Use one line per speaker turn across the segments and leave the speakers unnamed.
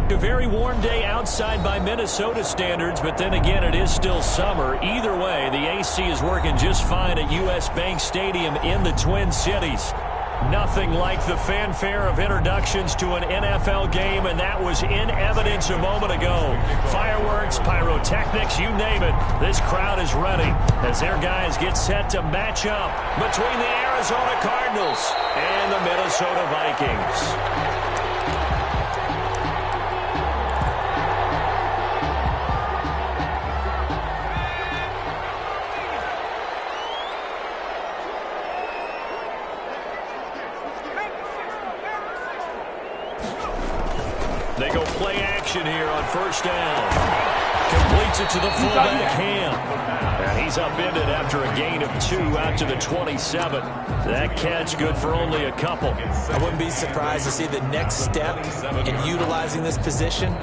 A very warm day outside by Minnesota standards, but then again, it is still summer. Either way, the AC is working just fine at U.S. Bank Stadium in the Twin Cities. Nothing like the fanfare of introductions to an NFL game, and that was in evidence a moment ago. Fireworks, pyrotechnics, you name it. This crowd is ready as their guys get set to match up between the Arizona Cardinals and the Minnesota Vikings. They go play action here on first down. Completes it to the fullback, Ham. And he's upended after a gain of 2 out to the 27. That catch good for only a couple.
I wouldn't be surprised to see the next step in utilizing this position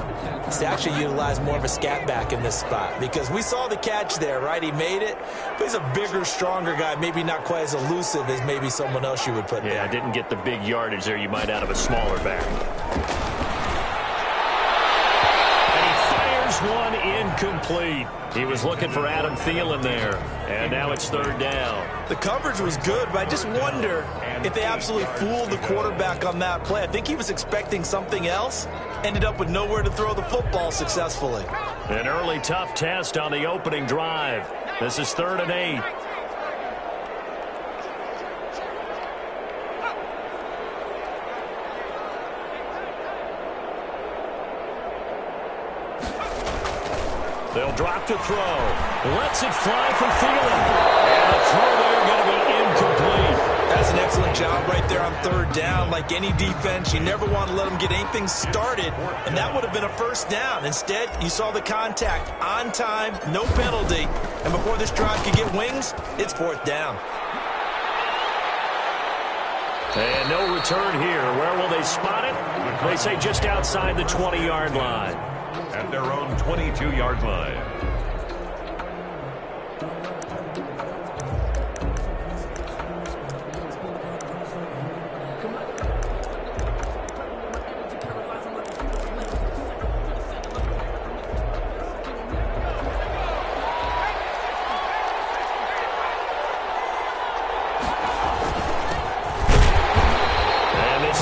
is to actually utilize more of a scat back in this spot. Because we saw the catch there, right? He made it. But he's a bigger, stronger guy. Maybe not quite as elusive as maybe someone else you would put there.
Yeah, didn't get the big yardage there you might out of a smaller back. One incomplete. He was looking for Adam Thielen there, and now it's third down.
The coverage was good, but I just wonder if they absolutely fooled the quarterback on that play. I think he was expecting something else, ended up with nowhere to throw the football successfully.
An early tough test on the opening drive. This is 3rd and 8. They'll drop to throw. Lets it fly for Thielen. And the throw there going to be incomplete.
That's an excellent job right there on 3rd down. Like any defense, you never want to let them get anything started, and that would have been a first down. Instead, you saw the contact on time, no penalty, and before this drive could get wings, it's 4th down.
And no return here. Where will they spot it? They say just outside the 20-yard line.
At their own 22-yard line.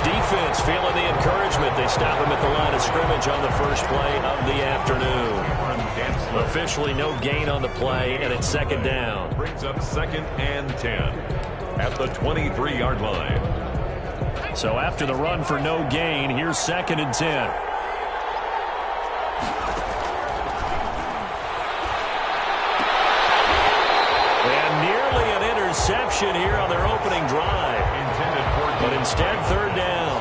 Defense feeling the encouragement. They stop him at the line of scrimmage on the first play of the afternoon. Officially no gain on the play, and it's 2nd down.
Brings up 2nd and 10 at the 23-yard line.
So after the run for no gain, here's 2nd and 10. And nearly an interception here on their opening drive. But instead, 3rd down.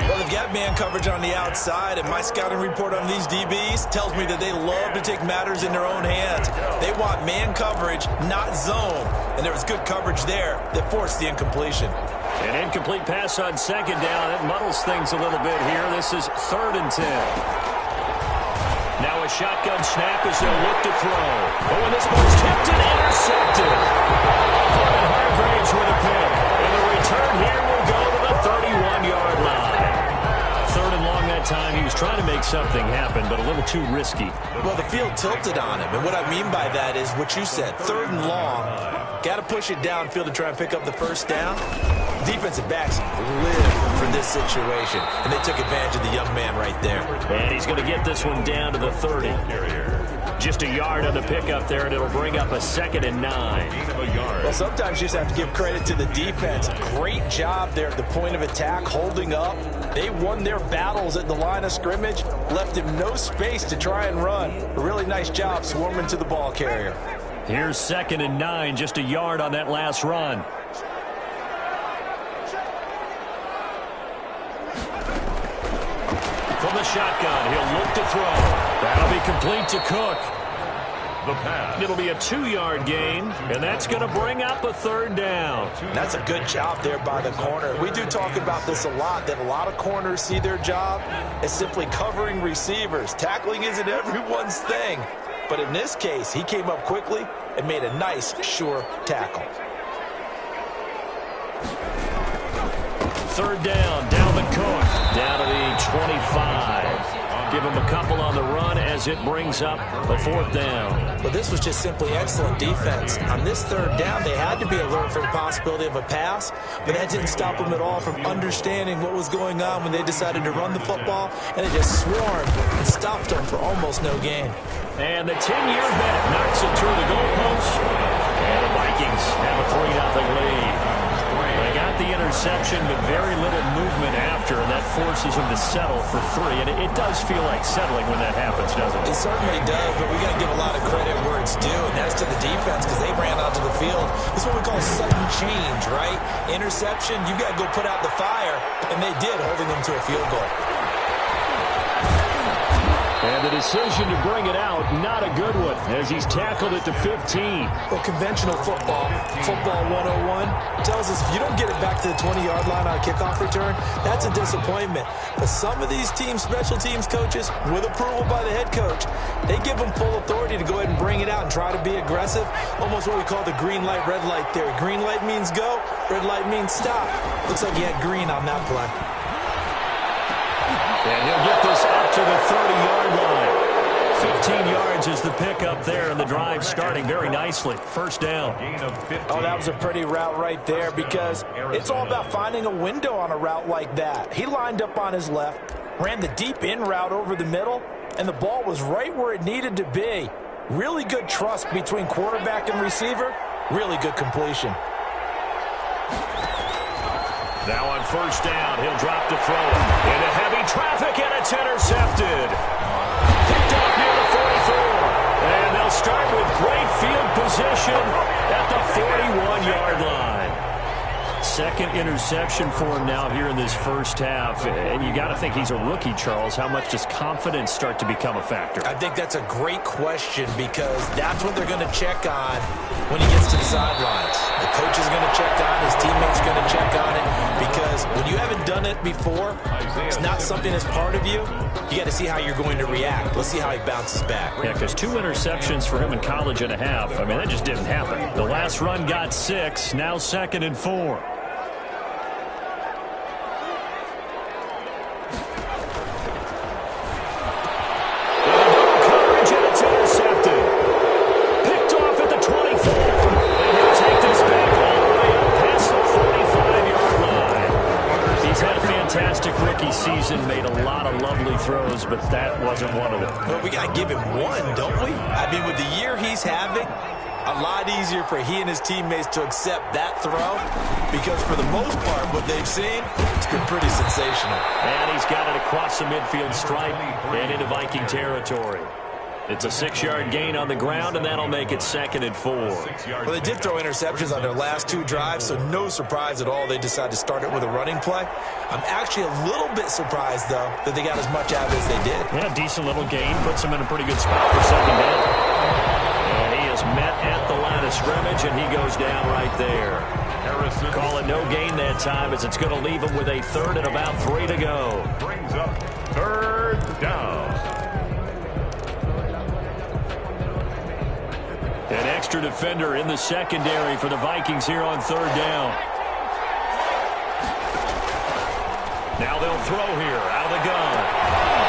Well, they've got man coverage on the outside, and my scouting report on these DBs tells me that they love to take matters in their own hands. They want man coverage, not zone. And there was good coverage there that forced the incompletion.
An incomplete pass on 2nd down. It muddles things a little bit here. This is 3rd and 10. Now a shotgun snap as they'll look to throw. Oh, and this one's tipped and intercepted. Fred Hargraves with a pick. And the return here will go to the 31-yard line. 3rd and long that time. He was trying to make something happen, but a little too risky.
Well, the field tilted on him. And what I mean by that is what you said. 3rd and long. Got to push it downfield to try and pick up the first down. Defensive backs live for this situation, and they took advantage of the young man right there.
And he's going to get this one down to the 30. Just a yard on the pickup there, and it'll bring up a 2nd and 9.
Well, sometimes you just have to give credit to the defense. Great job there at the point of attack, holding up. They won their battles at the line of scrimmage, left him no space to try and run. A really nice job swarming to the ball carrier.
Here's 2nd and 9, just a yard on that last run. From the shotgun, he'll look to throw. That'll be complete to Cook.
The pass.
It'll be a 2-yard gain, and that's going to bring up a 3rd down.
That's a good job there by the corner. We do talk about this a lot, that a lot of corners see their job as simply covering receivers. Tackling isn't everyone's thing. But in this case, he came up quickly and made a nice, sure tackle.
3rd down, Dalvin Cook, down to the 25. give him a couple on the run as it brings up a 4th down.
Well, this was just simply excellent defense. On this 3rd down, they had to be alert for the possibility of a pass, but that didn't stop them at all from understanding what was going on when they decided to run the football, and they just swarmed and stopped them for almost no gain.
And the 10-year vet knocks it through the goalpost, and the Vikings have a 3-0 lead. They got the interception, but very little movement after, and that forces them to settle for 3. And it does feel like settling when that happens, doesn't it?
It certainly does, but we got to give a lot of credit where it's due, and that's to the defense because they ran onto the field. This is what we call sudden change, right? Interception, you got to go put out the fire, and they did, holding them to a field goal.
And the decision to bring it out, not a good one, as he's tackled at the 15.
Well, conventional football 101, tells us if you don't get it back to the 20-yard line on a kickoff return, that's a disappointment. But some of these special teams coaches, with approval by the head coach, they give them full authority to go ahead and bring it out and try to be aggressive, almost what we call the green light, red light theory. Green light means go, red light means stop. Looks like he had green on that play.
And he'll get this up to the 30-yard line. 15 yards is the pickup there, and the drive starting very nicely. 1st down.
Oh, that was a pretty route right there because it's all about finding a window on a route like that. He lined up on his left, ran the deep in route over the middle, and the ball was right where it needed to be. Really good trust between quarterback and receiver. Really good completion.
Now on 1st down, he'll drop to throw into heavy traffic, and it's intercepted. Picked up near the 44. And they'll start with great field position at the 41-yard line. 2nd interception for him now here in this 1st half. And you got to think he's a rookie, Charles. How much does confidence start to become a factor?
I think that's a great question because that's what they're going to check on when he gets to the sidelines. The coach is going to check on, his teammates are going to check on it because when you haven't done it before, it's not something that's part of you. You got to see how you're going to react. Let's see how he bounces back.
Yeah, because 2 interceptions for him in college and a half. I mean, that just didn't happen. The last run got 6, now 2nd and 4. Season made a lot of lovely throws, but that wasn't one of them.
Well, we got to give him one, don't we? I mean, with the year he's having, a lot easier for he and his teammates to accept that throw because for the most part, what they've seen, it's been pretty sensational.
And he's got it across the midfield stripe and into Viking territory. It's a 6-yard gain on the ground, and that'll make it 2nd and 4.
Well, they did throw interceptions on their last 2 drives, so no surprise at all they decided to start it with a running play. I'm actually a little bit surprised, though, that they got as much out as they did.
Yeah, decent little gain. Puts them in a pretty good spot for 2nd down. And he is met at the line of scrimmage, and he goes down right there. Call it no gain that time as it's going to leave him with a 3rd and about 3 to go.
Brings up 3rd down.
An extra defender in the secondary for the Vikings here on 3rd down. Now they'll throw here out of the gun.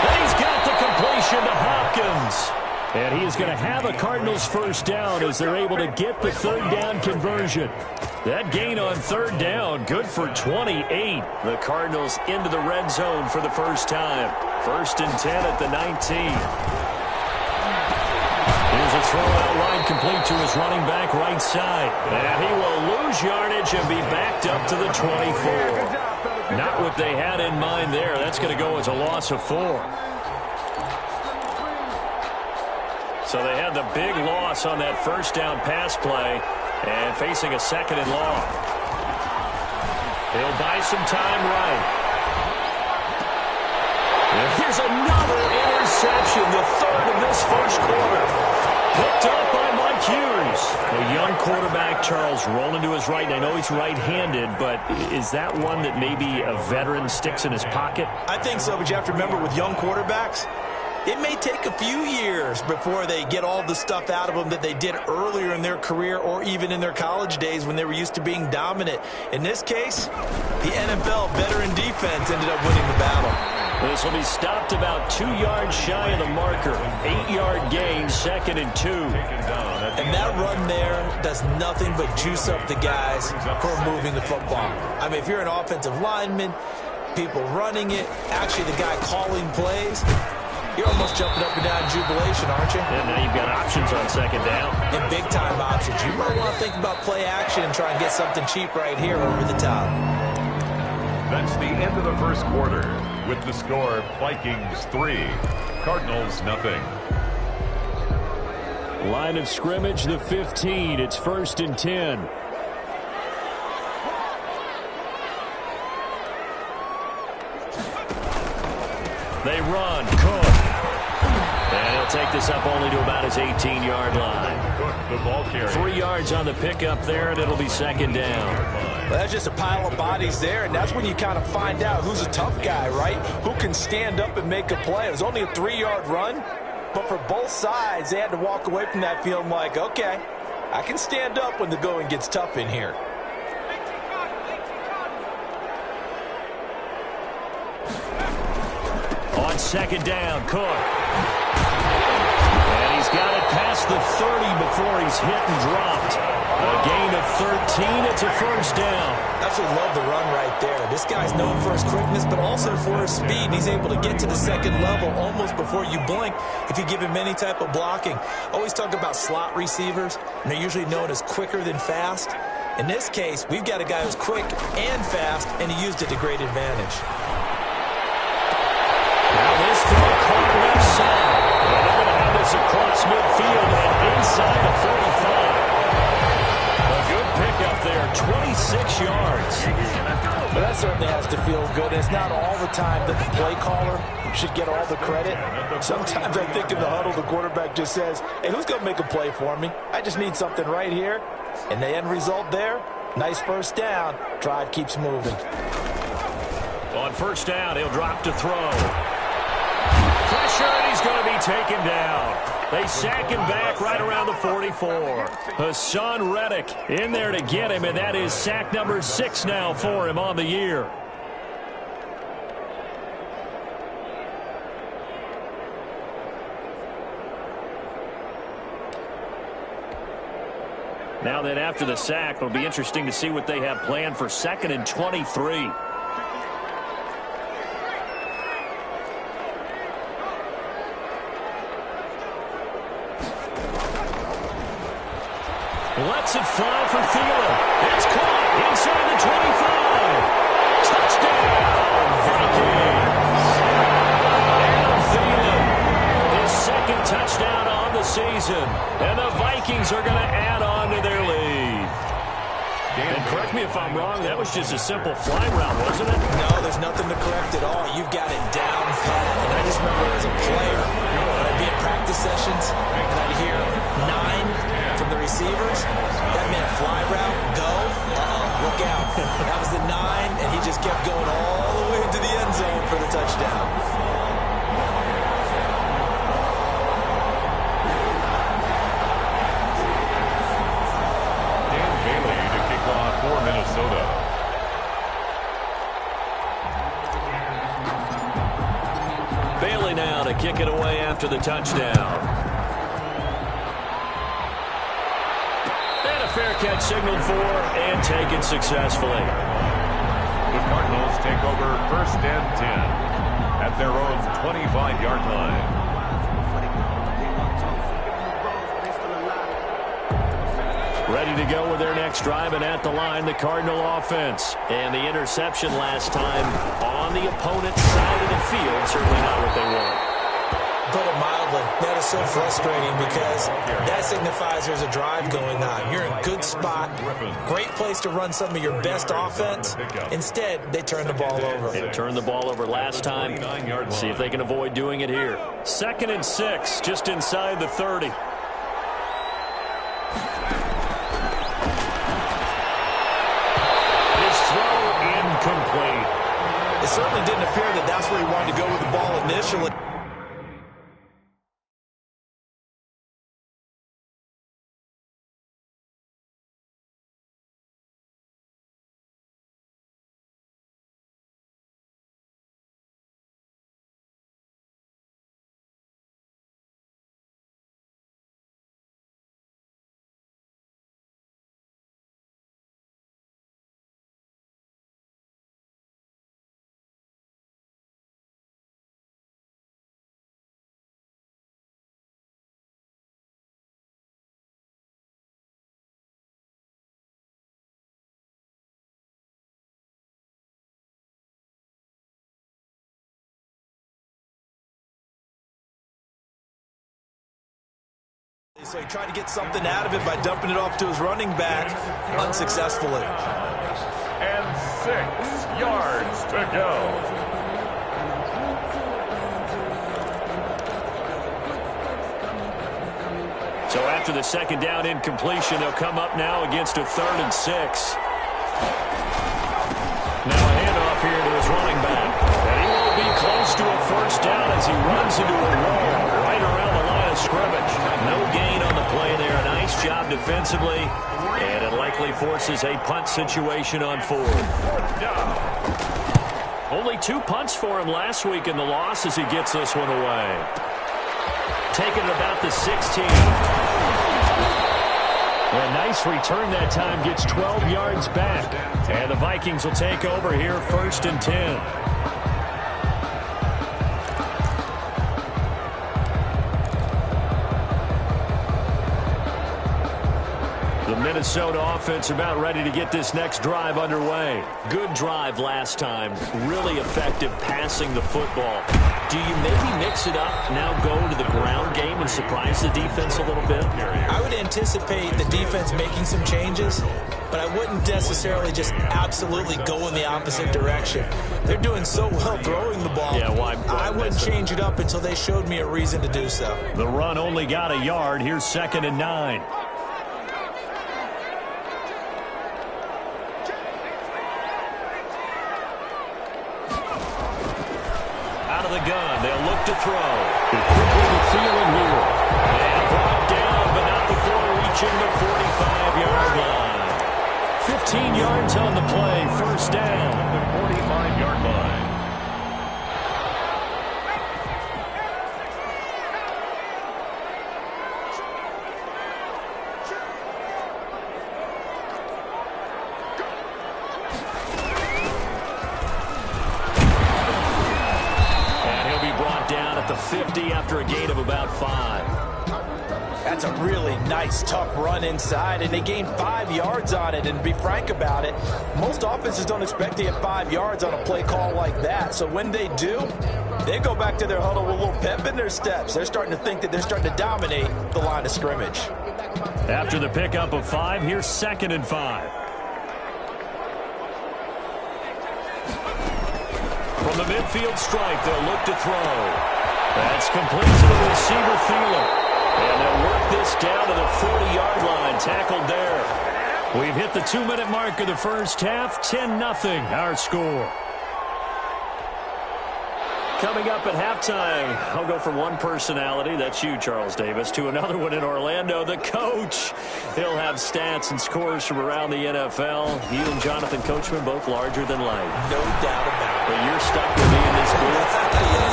And he's got the completion to Hopkins. And he is going to have a Cardinals 1st down as they're able to get the 3rd down conversion. That gain on 3rd down, good for 28. The Cardinals into the red zone for the first time. 1st and 10 at the 19. Here's a throw out line complete to his running back right side. And he will lose yardage and be backed up to the 24. Not what they had in mind there. That's going to go as a loss of 4. So they had the big loss on that 1st down pass play and facing a 2nd and long. He'll buy some time right. And here's another interception, the 3rd of this 1st quarter. Picked up by Mike Hughes. A young quarterback, Charles, rolling to his right. And I know he's right-handed, but is that one that maybe a veteran sticks in his pocket?
I think so, but you have to remember with young quarterbacks, It may take a few years before they get all the stuff out of them that they did earlier in their career or even in their college days when they were used to being dominant. In this case, the NFL veteran defense ended up winning the battle.
This will be stopped about 2 yards shy of the marker. 8-yard gain, 2nd and 2.
And that run there does nothing but juice up the guys who are moving the football. I mean, if you're an offensive lineman, people running it, actually the guy calling plays, you're almost jumping up and down in jubilation, aren't you?
And now you've got options on 2nd down.
And big-time options. You might want to think about play action and try and get something cheap right here over the top.
That's the end of the first quarter with the score Vikings 3, Cardinals nothing.
Line of scrimmage, the 15. It's 1st and 10. They run. Cook. And he'll take this up only to about his 18-yard line.
Cook, the ball carrier.
3 yards on the pickup there, and it'll be 2nd down.
Well, that's just a pile of bodies there, and that's when you kind of find out who's a tough guy, right? Who can stand up and make a play. It was only a 3-yard run, but for both sides, they had to walk away from that feeling like, okay, I can stand up when the going gets tough in here.
On 2nd down, Cook. And he's got it past the 30 before he's hit and dropped. A gain of 13. It's a 1st down.
Absolutely love the run right there. This guy's known for his quickness, but also for his speed. And he's able to get to the 2nd level almost before you blink if you give him any type of blocking. Always talk about slot receivers, and they're usually known as quicker than fast. In this case, we've got a guy who's quick and fast, and he used it to great advantage.
Now this throw caught left side. And they're going to have this across midfield and inside the 45. A good pickup there, 26 yards.
But that certainly has to feel good. It's not all the time that the play caller should get all the credit. Sometimes I think in the huddle, the quarterback just says, hey, who's going to make a play for me? I just need something right here. And the end result there, nice 1st down. Drive keeps moving.
On 1st down, he'll drop to throw. Pressure, and he's going to be taken down. They sack him back right around the 44. Hassan Reddick in there to get him, and that is sack number 6 now for him on the year. Now then, after the sack, it'll be interesting to see what they have planned for 2nd and 23. Lets it fly for Thielen. It's caught inside the 25. Touchdown, Vikings. And Thielen, his 2nd touchdown on the season. And the Vikings are going to add on to their lead. And correct me if I'm wrong, that was just a simple fly route, wasn't it?
No, there's nothing to correct at all. You've got it down pat. And I just remember as a player, when I'd be at practice sessions, and I'd hear 9 from the receivers, that meant fly route, go, look out. That was the 9, and he just kept going all the way into the end zone for the touchdown.
Dan Bailey to kick off for Minnesota.
Bailey now to kick it away after the touchdown. Fair catch signaled for and taken successfully.
The Cardinals take over 1st and 10 at their own 25-yard line.
Ready to go with their next drive, and at the line, the Cardinal offense. And the interception last time on the opponent's side of the field, certainly not what they want.
Put it mildly, that is so frustrating because that signifies there's a drive going on. You're in a good spot, great place to run some of your best offense. Instead, they turn the ball over.
They turned the ball over last time. See if they can avoid doing it here. 2nd and 6, just inside the 30. His throw incomplete.
It certainly didn't appear that that's where he wanted to go with the ball initially. So he tried to get something out of it by dumping it off to his running back, unsuccessfully.
And 6 yards to go.
So after the second down incompletion, they'll come up now against a 3rd and 6. Now a handoff here to his running back. And he will be close to a 1st down as he runs into a wall right around the line of scrimmage. No gain on the play there. A nice job defensively. And it likely forces a punt situation on 4th. Only 2 punts for him last week in the loss as he gets this one away. Taking it about the 16. A nice return that time, gets 12 yards back. And the Vikings will take over here 1st and 10. The Minnesota offense about ready to get this next drive underway. Good drive last time. Really effective passing the football. Do you maybe mix it up, now go to the ground game and surprise the defense a little bit?
I would anticipate the defense making some changes, but I wouldn't necessarily just absolutely go in the opposite direction. They're doing so well throwing the ball.
Yeah, why
I wouldn't change it up until they showed me a reason to do so.
The run only got a yard. Here's 2nd and 9. The gun. They'll look to throw. Quickly the feeling here. And brought down, but not before reaching the 45-yard line. 15 yards on the play. 1st down.
The 45-yard line.
The 50 after a gain of about 5.
That's a really nice, tough run inside, and they gained 5 yards on it. And to be frank about it, most offenses don't expect to get 5 yards on a play call like that. So when they do, they go back to their huddle with a little pep in their steps. They're starting to think that they're starting to dominate the line of scrimmage.
After the pickup of 5, here's 2nd and 5. From the midfield strike, they'll look to throw. That's complete to the receiver, Thielen. And they'll work this down to the 40-yard line. Tackled there. We've hit the 2-minute mark of the first half. 10-0 our score. Coming up at halftime, I'll go from one personality, that's you, Charles Davis, to another one in Orlando, the coach. He'll have stats and scores from around the NFL. You and Jonathan Coachman, both larger than life.
No doubt about it.
But you're stuck with me in this booth.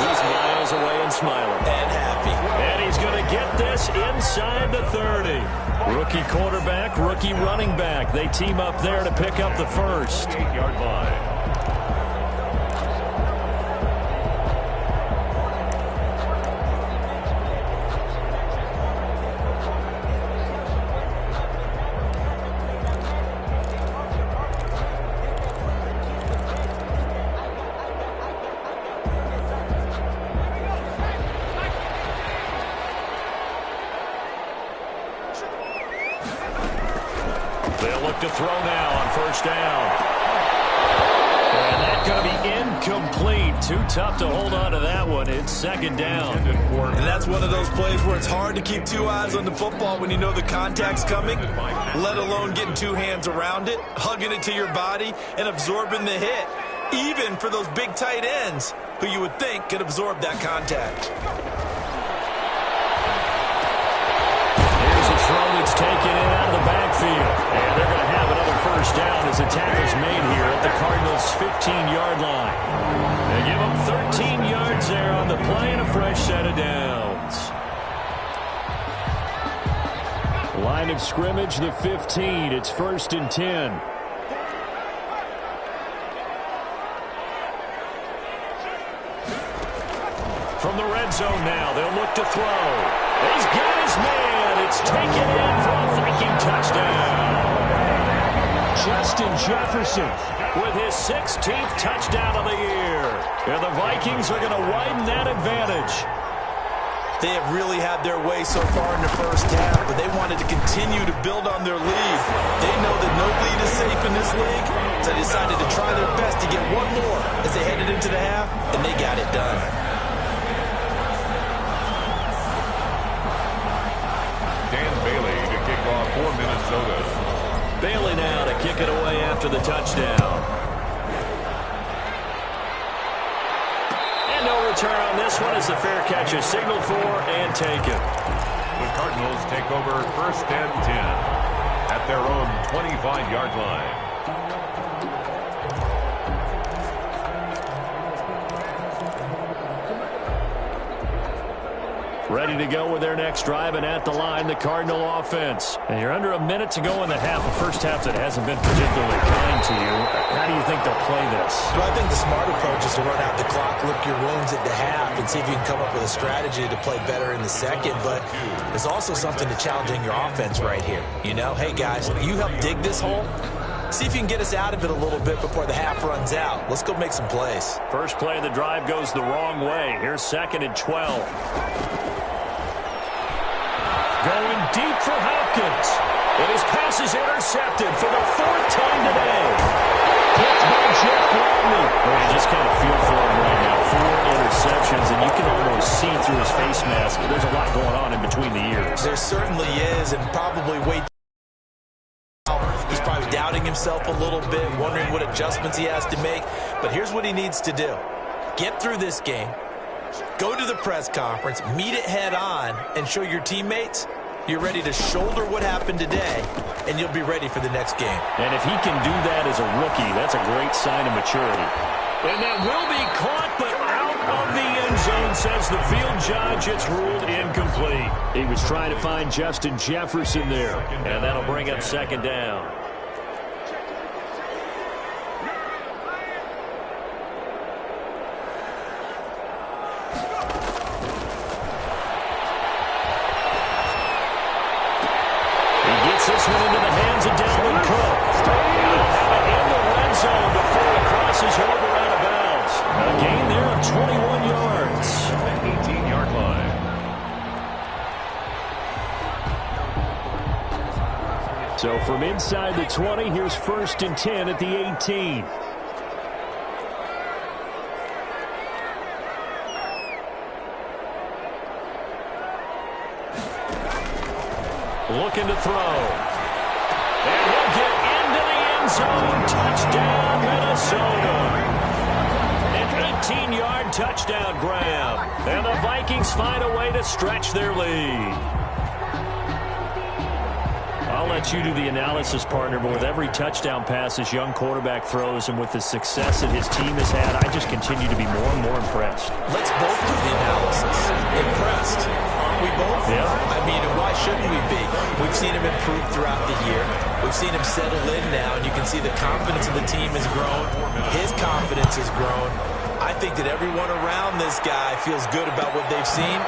He's miles away and smiling.
And happy.
And he's going to get this inside the 30. Rookie quarterback, rookie running back. They team up there to pick up the first.
8-yard line.
To throw now on 1st down. And that's going to be incomplete. Too tough to hold on to that one. It's 2nd down.
And that's one of those plays where it's hard to keep 2 eyes on the football when you know the contact's coming, let alone getting 2 hands around it, hugging it to your body, and absorbing the hit, even for those big tight ends who you would think could absorb that contact.
Here's a throw that's taken in out of the backfield. And they're going to have another 1st down as the tackle's made here at the Cardinals' 15-yard line. They give them 13 yards there on the play and a fresh set of downs. Line of scrimmage, the 15. It's 1st and 10. From the red zone now, they'll look to throw. He's got his man. It's taken in for a Viking touchdown. Justin Jefferson with his 16th touchdown of the year. And the Vikings are going to widen that advantage.
They have really had their way so far in the first half, but they wanted to continue to build on their lead. They know that no lead is safe in this league, so they decided to try their best to get one more as they headed into the half, and they got it done.
Dan Bailey to kick off for Minnesota.
Bailey now to kick it away after the touchdown. And no return on this one as the fair catch is signaled for and taken.
The Cardinals take over 1st and 10 at their own 25-yard line.
Ready to go with their next drive, and at the line, the Cardinal offense. And you're under a minute to go in the half, a first half that hasn't been particularly kind to you. How do you think they'll play this?
Well, I think the smart approach is to run out the clock, lick your wounds at the half, and see if you can come up with a strategy to play better in the second. But there's also something to challenging your offense right here. You know, hey, guys, you help dig this hole. See if you can get us out of it a little bit before the half runs out. Let's go make some plays.
First play of the drive goes the wrong way. Here's 2nd and 12. Going deep for Hopkins. And his pass is intercepted for the 4th time today. Picked by Jeff Gladney. Well, you just kind of feel for him right now. 4 interceptions, and you can almost see through his face mask. There's a lot going on in between the ears.
There certainly is, and probably he's probably doubting himself a little bit, wondering what adjustments he has to make. But here's what he needs to do. Get through this game. Go to the press conference, meet it head on, and show your teammates you're ready to shoulder what happened today, and you'll be ready for the next game.
And if he can do that as a rookie, that's a great sign of maturity. And that will be caught, but out of the end zone, says the field judge. It's ruled incomplete. He was trying to find Justin Jefferson there, and that'll bring up 2nd down. This one into the hands of Dalvin Cook. In the red zone before it crosses over out of bounds. A gain there of 21 yards.
18-yard line.
So from inside the 20, here's 1st and 10 at the 18. Looking to throw. And he'll get into the end zone. Touchdown, Minnesota. An 18-yard touchdown grab. And the Vikings find a way to stretch their lead. I'll let you do the analysis, partner, but with every touchdown pass this young quarterback throws and with the success that his team has had, I just continue to be more and more impressed.
Let's both do the analysis. Impressed. Aren't we both?
Yeah.
I mean, why shouldn't we be? We've seen him improve throughout the year. We've seen him settle in now, and you can see the confidence of the team has grown. His confidence has grown. I think that everyone around this guy feels good about what they've seen.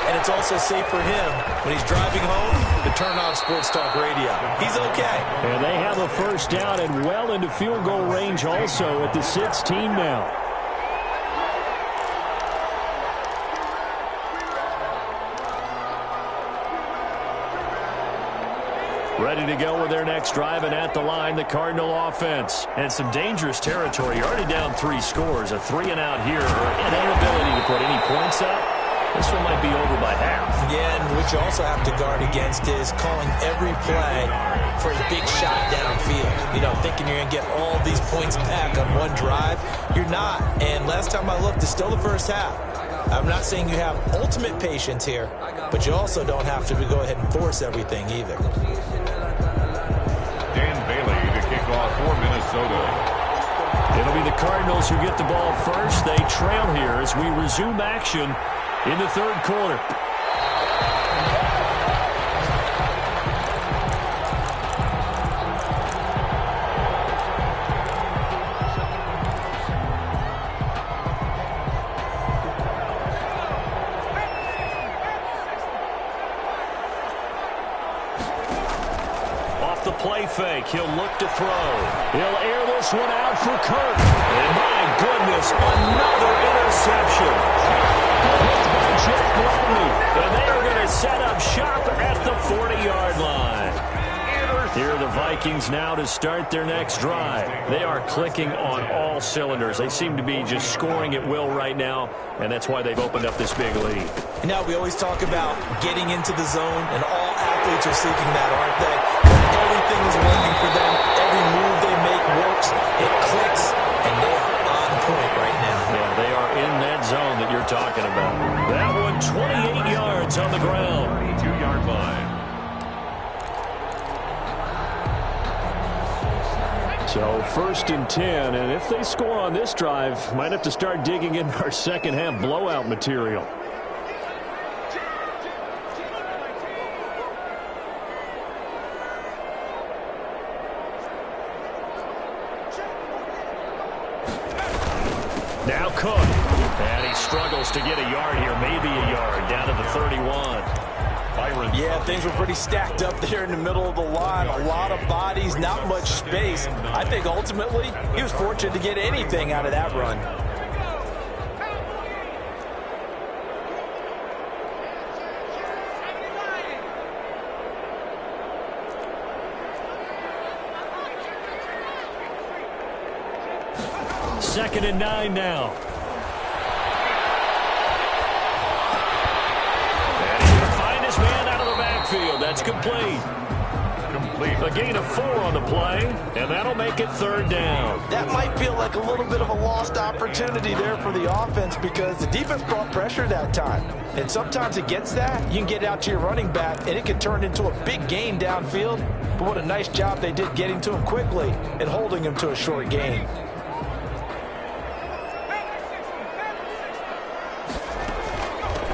And it's also safe for him when he's driving home to turn on Sports Talk Radio. He's okay.
And they have a 1st down and well into field goal range also at the 16 now. Ready to go with their next drive, and at the line, the Cardinal offense. And some dangerous territory. You're already down 3 scores. A 3-and-out here, or an inability to put any points up. This one might be over by half.
Yeah, and what you also have to guard against is calling every play for a big shot downfield. You know, thinking you're going to get all these points back on one drive. You're not. And last time I looked, it's still the first half. I'm not saying you have ultimate patience here, but you also don't have to go ahead and force everything either.
Dan Bailey to kick off for Minnesota.
It'll be the Cardinals who get the ball first. They trail here as we resume action in the 3rd quarter. Off the play fake, he'll look to throw. He'll air this one out for Kirk. And my goodness, another interception. Picked by shift Gladney, and they are going to set up shop at the 40-yard line. Here are the Vikings now to start their next drive. They are clicking on all cylinders. They seem to be just scoring at will right now, and that's why they've opened up this big lead.
Now, we always talk about getting into the zone, and all athletes are seeking that, aren't they? Everything is working for them. Every move they make works. It clicks, and they are on point right now.
Yeah, they are in that zone that you're talking about. That one, 28 yards on the ground.
32-yard line.
So 1st and 10, and if they score on this drive, might have to start digging in our second half blowout material. Now Cook, and he struggles to get a yard here, maybe a yard, down to the 31.
Yeah, things were pretty stacked up there in the middle of the line. A lot of bodies, not much space. I think ultimately he was fortunate to get anything out of that run.
Second and 9 now. That's complete. A gain of 4 on the play, and that'll make it 3rd down.
That might feel like a little bit of a lost opportunity there for the offense because the defense brought pressure that time. And sometimes against that, you can get out to your running back, and it can turn into a big gain downfield. But what a nice job they did getting to him quickly and holding him to a short gain.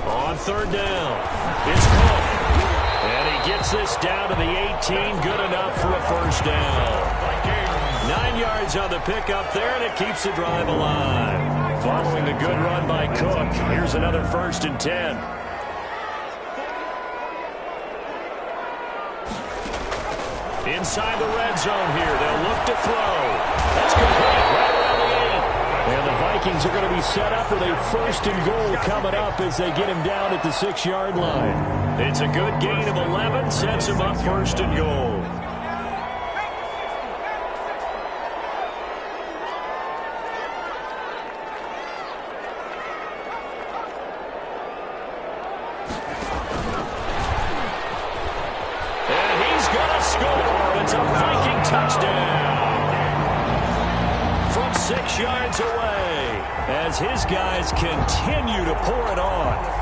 On 3rd down, it's Cook. And he gets this down to the 18, good enough for a 1st down. 9 yards on the pickup there, and it keeps the drive alive. Following the good run by Cook, here's another 1st and 10. Inside the red zone here, they'll look to throw. That's complete, right around the 8. And the Vikings are going to be set up with a 1st and goal coming up as they get him down at the 6-yard line. It's a good gain of 11, sets him up 1st and goal. And he's going to score. It's a Viking touchdown. From 6 yards away, as his guys continue to pour it on.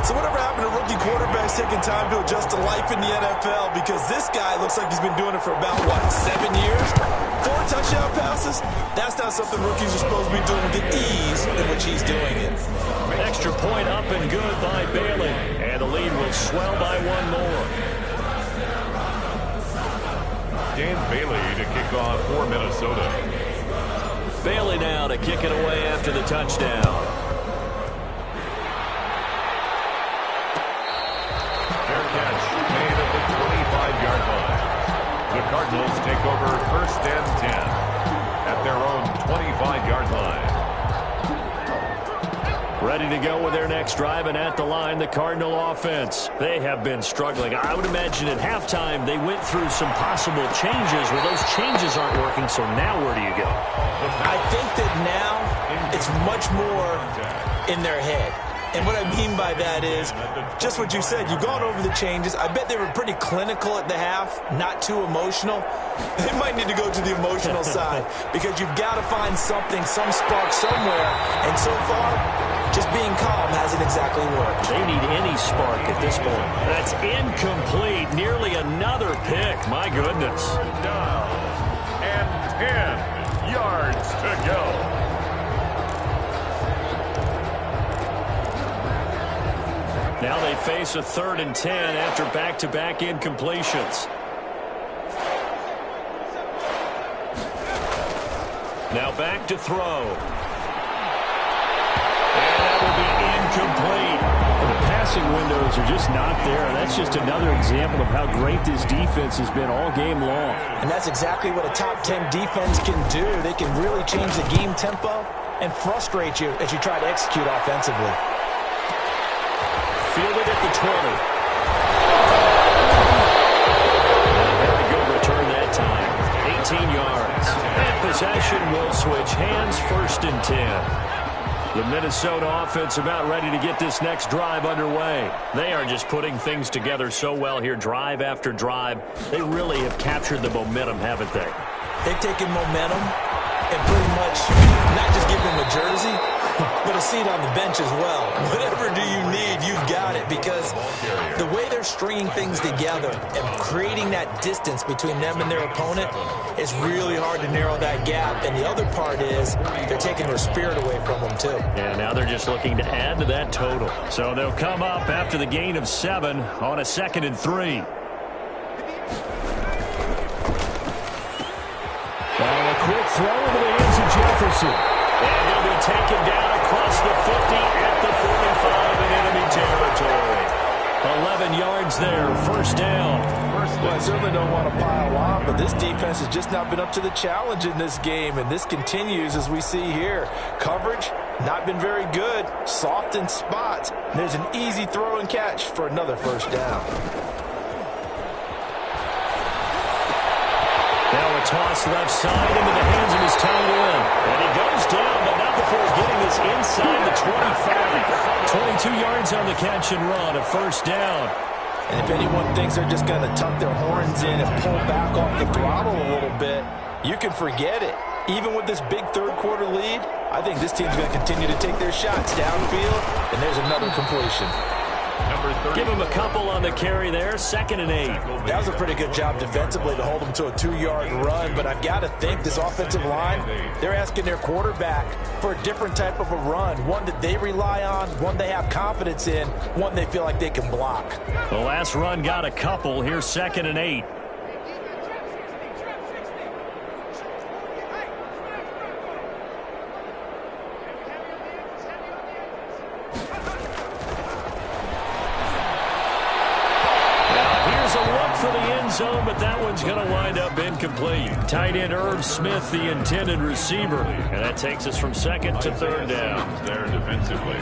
So whatever happened to rookie quarterbacks taking time to adjust to life in the NFL? Because this guy looks like he's been doing it for about, 7 years? 4 touchdown passes? That's not something rookies are supposed to be doing with the ease in which he's doing it.
Extra point up and good by Bailey. And the lead will swell by 1 more.
Dan Bailey to kick off for Minnesota.
Bailey now to kick it away after the touchdown.
The Cardinals take over 1st and 10 at their own 25-yard line.
Ready to go with their next drive, and at the line, the Cardinal offense. They have been struggling. I would imagine at halftime they went through some possible changes. Well, those changes aren't working, so now where do you go?
I think that now it's much more in their head. And what I mean by that is just what you said. You've gone over the changes. I bet they were pretty clinical at the half, not too emotional. They might need to go to the emotional side because you've got to find something, some spark somewhere. And so far, just being calm hasn't exactly worked.
They need any spark at this point. That's incomplete. Nearly another pick. My goodness.
Down and 10 yards to go.
Now they face a 3rd and 10 after back-to-back incompletions. Now back to throw. And that will be incomplete. The passing windows are just not there. That's just another example of how great this defense has been all game long.
And that's exactly what a top 10 defense can do. They can really change the game tempo and frustrate you as you try to execute offensively.
fielded at the 20. And a very good return that time. 18 yards. And possession will switch hands, 1st and 10. The Minnesota offense about ready to get this next drive underway. They are just putting things together so well here, drive after drive. They really have captured the momentum, haven't they?
They've taken momentum and pretty much not just give them a jersey, but a seat on the bench as well. Whatever do you need, you've got it, because the way they're stringing things together and creating that distance between them and their opponent is really hard to narrow that gap. And the other part is they're taking their spirit away from them, too.
Yeah, now they're just looking to add to that total. So they'll come up after the gain of 7 on a 2nd and 3.
A quick throw into the hands of Jefferson.
And he'll be taken down across the 50 at the 45 in enemy territory. 11 yards there, 1st down.
Well, I certainly don't want to pile on, but this defense has just not been up to the challenge in this game, and this continues as we see here. Coverage, not been very good, soft in spots. And there's an easy throw and catch for another 1st down.
Now a toss left side into the hands of his tight end. And he goes down, but not before getting this inside the 25. 22 yards on the catch and run, a 1st down.
And if anyone thinks they're just going to tuck their horns in and pull back off the throttle a little bit, you can forget it. Even with this big 3rd quarter lead, I think this team's going to continue to take their shots downfield, and there's another completion.
Give him a couple on the carry there, 2nd and 8.
That was a pretty good job defensively to hold them to a 2-yard run, but I've got to think this offensive line, they're asking their quarterback for a different type of a run, one that they rely on, one they have confidence in, one they feel like they can block.
The last run got a couple. Here's 2nd and 8. For the end zone, but that one's going to wind up incomplete. Tight end Irv Smith, the intended receiver. And that takes us from 2nd to 3rd down.
There defensively.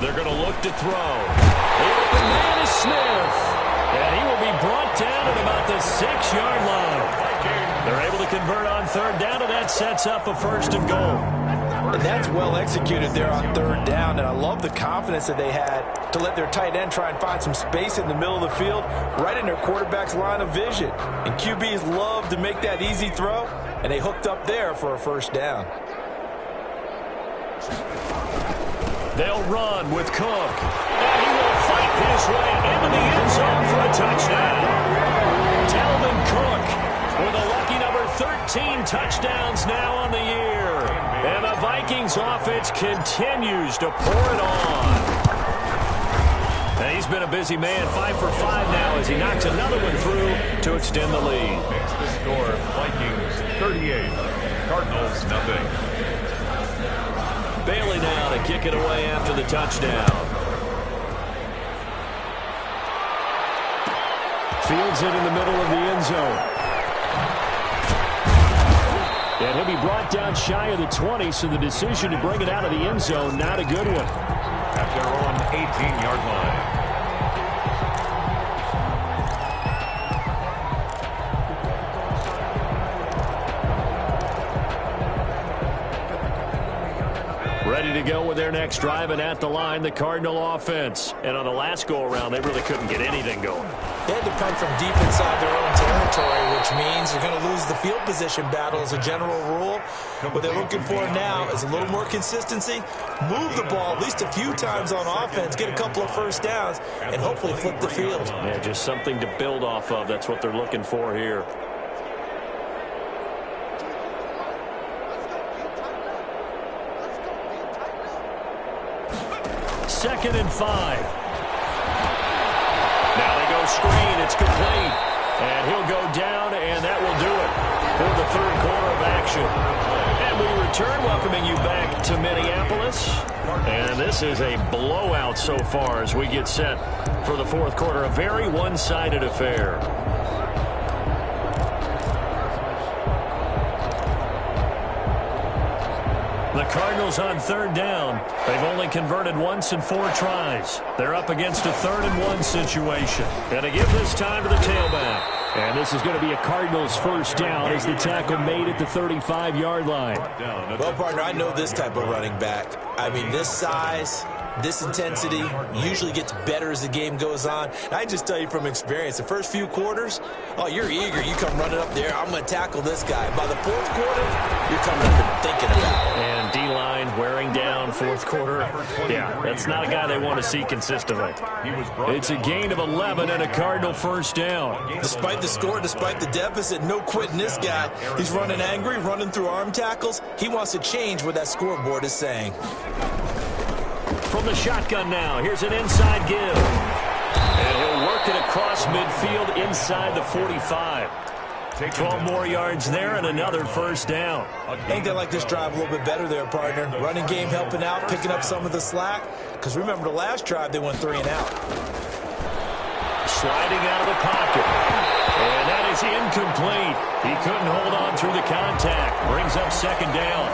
They're going to look to throw. The open man is Smith. And he will be brought down at about the 6-yard line. They're able to convert on 3rd down, and that sets up a 1st and goal.
And that's well executed there on 3rd down, and I love the confidence that they had to let their tight end try and find some space in the middle of the field, right in their quarterback's line of vision. And QBs love to make that easy throw, and they hooked up there for a 1st down.
They'll run with Cook. And he will fight his way into the end zone for a touchdown. Dalvin Cook with a lucky number 13 touchdowns now on the year. And the Vikings offense continues to pour it on. And he's been a busy man, 5 for 5 now as he knocks another one through to extend the lead.
Makes the score Vikings 38, Cardinals nothing.
Bailey now to kick it away after the touchdown. Fields it in the middle of the end zone. And he'll be brought down shy of the 20, so the decision to bring it out of the end zone, not a good one.
At their own 18-yard line.
Ready to go with their next drive, and at the line, the Cardinal offense. And on the last go-around, they really couldn't get anything going.
They had to come from deep inside their own territory, which means they're going to lose the field position battle as a general rule. What they're looking for now is a little more consistency, move the ball at least a few times on offense, get a couple of 1st downs, and hopefully flip the field.
Yeah, just something to build off of. That's what they're looking for here. Second and 5. Now they go screen. It's complete. And he'll go down, and that will do it for the third quarter of action. And we return, welcoming you back to Minneapolis. And this is a blowout so far as we get set for the fourth quarter. A very one-sided affair. The Cardinals on third down. They've only converted once in 4 tries. They're up against a 3rd-and-1 situation. And to give this time to the tailback.
And this is going to be a Cardinals first down as the tackle made at the 35-yard line.
Well, partner, I know this type of running back. I mean, this size, this intensity usually gets better as the game goes on. And I just tell you from experience, the first few quarters, oh, you're eager. You come running up there, I'm going to tackle this guy. By the fourth quarter, you're coming up and thinking about it.
And D-line wearing down fourth quarter. Yeah, that's not a guy they want to see consistently. It's a gain of 11 and a Cardinal first down.
Despite the score, despite the deficit, no quitting this guy. He's running angry, running through arm tackles. He wants to change what that scoreboard is saying.
From the shotgun now, here's an inside give. And he'll work it across midfield inside the 45. 12 more yards there and another first down.
I think they like this drive a little bit better there, partner. Running game helping out, picking up some of the slack. Because remember the last drive, they went 3 and out.
Sliding out of the pocket. And that is incomplete. He couldn't hold on through the contact. Brings up second down.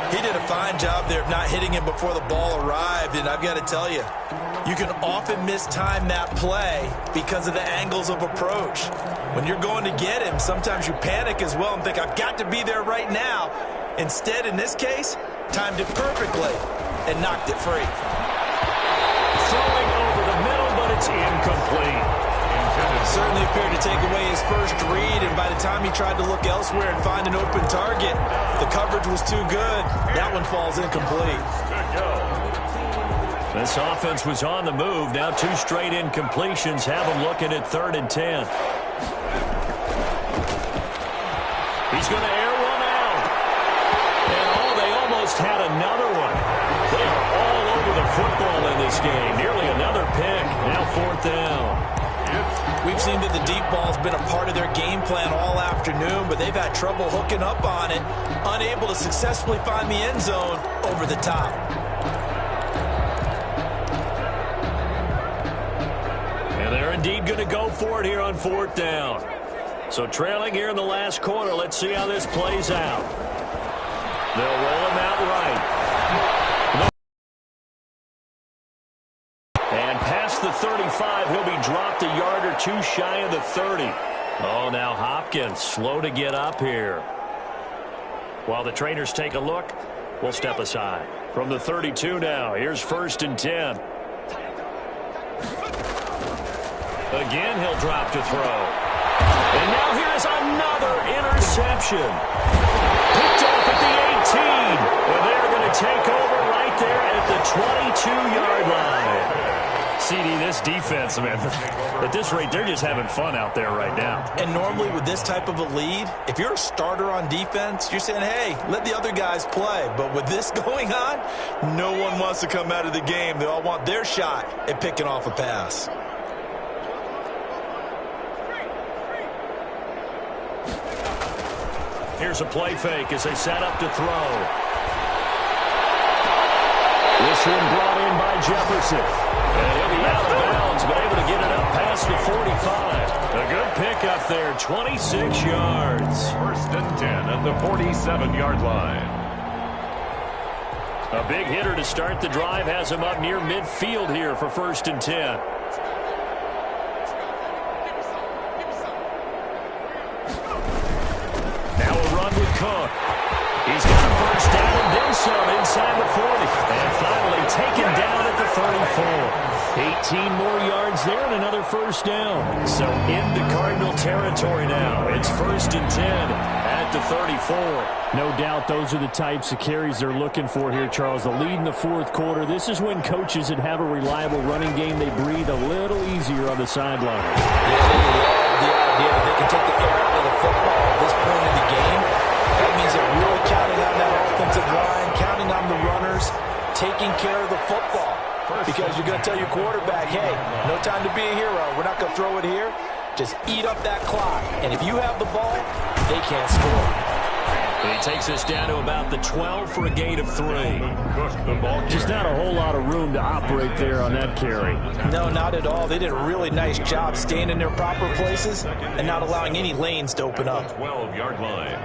He did a fine job there of not hitting him before the ball arrived. And I've got to tell you, you can often mistime that play because of the angles of approach. When you're going to get him, sometimes you panic as well and think, I've got to be there right now. Instead, in this case, timed it perfectly and knocked it free.
Throwing over the middle, but it's incomplete.
Certainly appeared to take away his first read, and by the time he tried to look elsewhere and find an open target, the coverage was too good. That one falls incomplete.
This offense was on the move. Now 2 straight incompletions have them looking at 3rd and 10. He's going to air one out. And they almost had another one. They are all over the football in this game. Nearly another pick. Now 4th down.
We've seen that the deep ball's been a part of their game plan all afternoon, but they've had trouble hooking up on it, unable to successfully find the end zone over the top.
And they're indeed going to go for it here on 4th down. So trailing here in the last quarter, let's see how this plays out. They'll roll him out right. And past the 35, he'll be dropped a yard or 2 shy of the 30. Oh, now Hopkins slow to get up here. While the trainers take a look, we'll step aside. From the 32 now, here's 1st and 10. Again, he'll drop to throw. And now here's another interception. Picked off at the 18. And they're going to take over right there at the 22-yard line. CD, this defense, man, at this rate, they're just having fun out there right now.
And normally with this type of a lead, if you're a starter on defense, you're saying, hey, let the other guys play. But with this going on, no one wants to come out of the game. They all want their shot at picking off a pass.
Here's a play fake as they set up to throw. This one brought in by Jefferson. And he'll be out of bounds, but able to get it up past the 45. A good pickup there, 26 yards.
1st and 10 at the 47-yard line.
A big hitter to start the drive has him up near midfield here for 1st and 10. Now a run with Cook. He's got a first down and then some inside the 40. And finally taken down at the 34. 18 more yards there and another first down. So into Cardinal territory now. It's 1st and 10 at the 34.
No doubt those are the types of carries they're looking for here, Charles. The lead in the fourth quarter. This is when coaches that have a reliable running game, they breathe a little easier on the sideline.
Yeah, the idea that they can take the air out of the football at this point in the game. That means they're really counting on that offensive line, counting on the runners, taking care of the football. Because you're going to tell your quarterback, hey, no time to be a hero. We're not going to throw it here.
Just eat up that clock. And if you have the ball, they can't score.
He takes us down to about the 12 for a gain of 3.
Just not a whole lot of room to operate there on that carry.
No, not at all. They did a really nice job staying in their proper places and not allowing any lanes to open up.
12-yard line.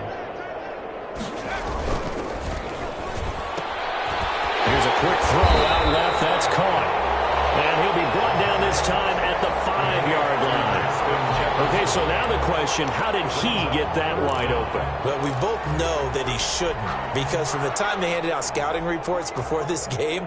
Here's a quick throw out left. That's caught. And he'll be brought down this time at the 5-yard line. Okay, so now the question, how did he get that wide open?
Well, we both know that he shouldn't, because from the time they handed out scouting reports before this game,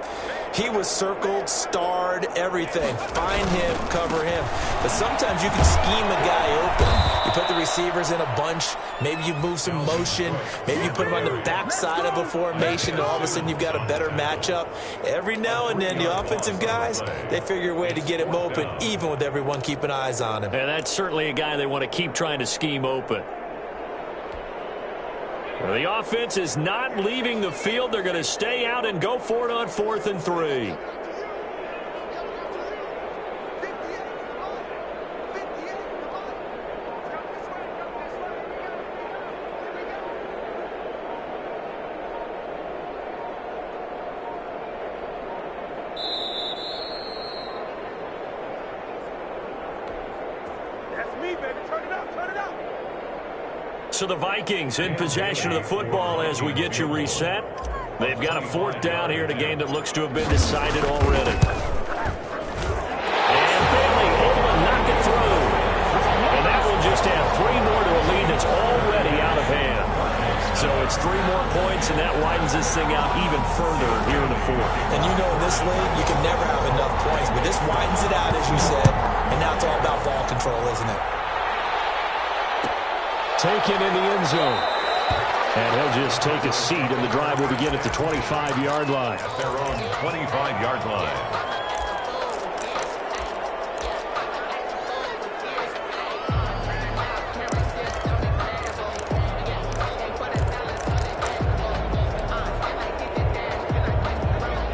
he was circled, starred, everything. Find him, cover him. But sometimes you can scheme a guy open. You put the receivers in a bunch. Maybe you move some motion. Maybe you put him on the backside of a formation, and all of a sudden you've got a better matchup. Every now and then, the offensive guys, they figure a way to get him open, even with everyone keeping eyes on him.
And that's certainly a guy they want to keep trying to scheme open. Well, the offense is not leaving the field. They're going to stay out and go for it on 4th and 3. So the Vikings in possession of the football as we get you reset. They've got a 4th down here in a game that looks to have been decided already. And Bailey able to knock it through. And that will just add 3 more to a lead that's already out of hand. So it's 3 more points, and that widens this thing out even further here in the 4th.
And you know in this league, you can never have enough points. But this widens it out, as you said. And now it's all about ball control, isn't it?
Taken in the end zone. And he'll just take a seat, and the drive will begin at the 25-yard line.
At their own 25-yard line.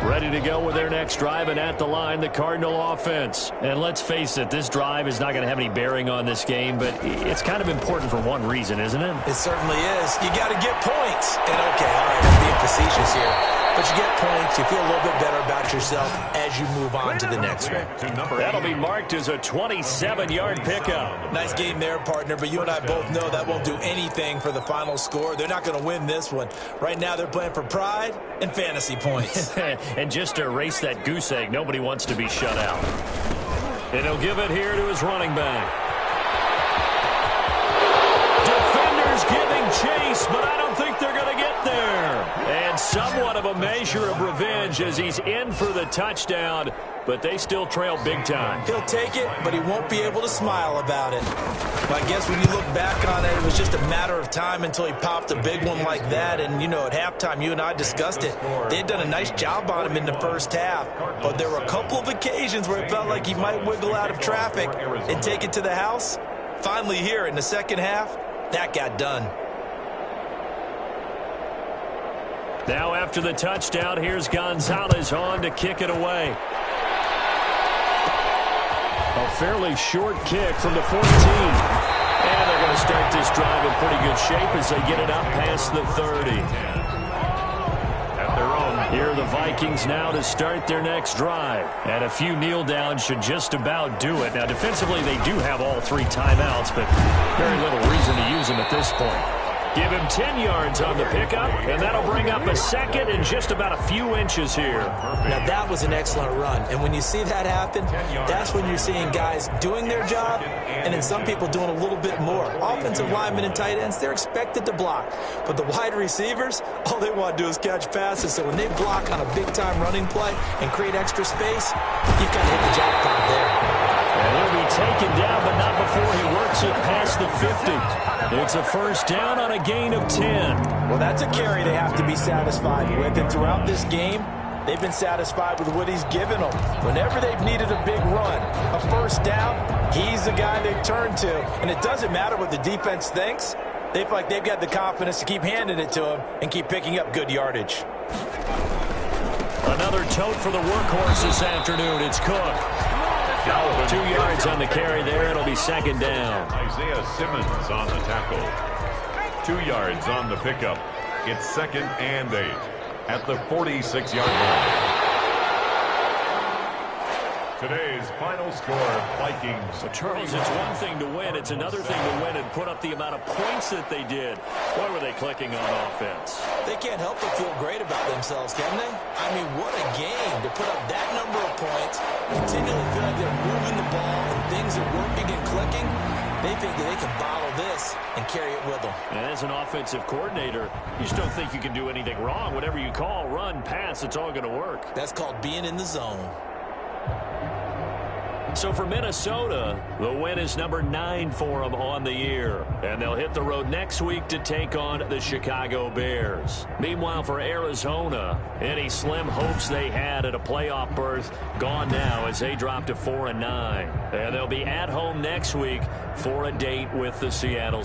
Ready to go with their next drive, and at the line, the Cardinal offense. And let's face it, this drive is not going to have any bearing on this game, but it's kind of important for one reason, isn't it?
It certainly is. You got to get points. And okay, all right, I'm being facetious here. But you get points, you feel a little bit better about yourself as you move on to the next one.
That'll be marked as a 27-yard pickup.
Nice game there, partner, but you and I both know that won't do anything for the final score. They're not going to win this one. Right now they're playing for pride and fantasy points.
And just to erase that goose egg, nobody wants to be shut out. And he'll give it here to his running back. Defenders giving chase, but I don't think they're going to get there. And somewhat of a measure of revenge as he's in for the touchdown, but they still trail big time.
He'll take it, but he won't be able to smile about it. I guess when you look back on it, it was just a matter of time until he popped a big one like that. And, you know, at halftime, you and I discussed it. They had done a nice job on him in the first half, but there were a couple of occasions where it felt like he might wiggle out of traffic and take it to the house. Finally here in the second half, that got done.
Now after the touchdown, here's Gonzalez on to kick it away. A fairly short kick from the 14. And they're going to start this drive in pretty good shape as they get it up past the 30.
At their own.
Here are the Vikings now to start their next drive. And a few kneel downs should just about do it. Now defensively they do have all 3 timeouts, but very little reason to use them at this point. Give him 10 yards on the pickup, and that'll bring up a second and just about a few inches here.
Now, that was an excellent run. And when you see that happen, that's when you're seeing guys doing their job and then some people doing a little bit more. Offensive linemen and tight ends, they're expected to block. But the wide receivers, all they want to do is catch passes. So when they block on a big-time running play and create extra space, you've got to hit the jackpot there.
And he'll be taken down, but not before he works it past the 50. It's a first down on a gain of 10.
Well, that's a carry they have to be satisfied with. And throughout this game, they've been satisfied with what he's given them. Whenever they've needed a big run, a first down, he's the guy they've turned to. And it doesn't matter what the defense thinks. They feel like they've got the confidence to keep handing it to him and keep picking up good yardage.
Another tote for the workhorse this afternoon. It's Cook. 2 yards on the carry there. It'll be second down.
Isaiah Simmons on the tackle. 2 yards on the pickup. It's 2nd and 8 at the 46-yard line. Today's final score, Vikings.
So, Charles, it's one thing to win. It's another thing to win and put up the amount of points that they did. Boy, were they clicking on offense.
They can't help but feel great about themselves, can they? I mean, what a game to put up that number of points, continually feel like they're moving the ball and things are working and clicking. They think that they can bottle this and carry it with them.
And as an offensive coordinator, you just don't think you can do anything wrong. Whatever you call, run, pass, it's all going to work.
That's called being in the zone.
So for Minnesota, the win is number 9 for them on the year. And they'll hit the road next week to take on the Chicago Bears. Meanwhile, for Arizona, any slim hopes they had at a playoff berth gone now as they drop to 4-9. And they'll be at home next week for a date with the Seattle